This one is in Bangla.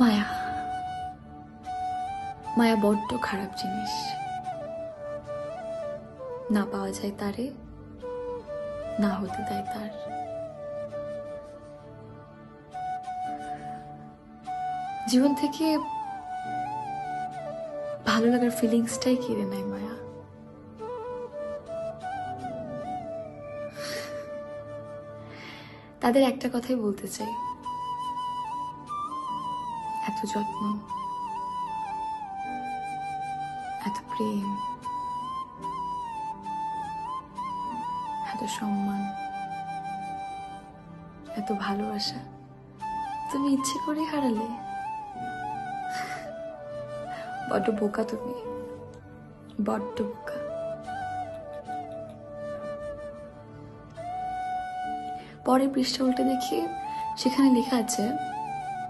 মায়া মায়া বড্ড খারাপ জিনিস। না পাওয়া যায় তারে, না হতে দেয় তার। জীবন থেকে ভালো লাগার ফিলিংসটাই কেড়ে নেয় মায়া। তাদের একটা কথাই বলতে চাই, এত যত্ন, এত প্রেম, এত সম্মান, এত ভালোবাসা তুমি ইচ্ছে করে হারালে। বড্ড বোকা তুমি, বড্ড বোকা। পরের পৃষ্ঠা উল্টে দেখি, সেখানে লেখা আছে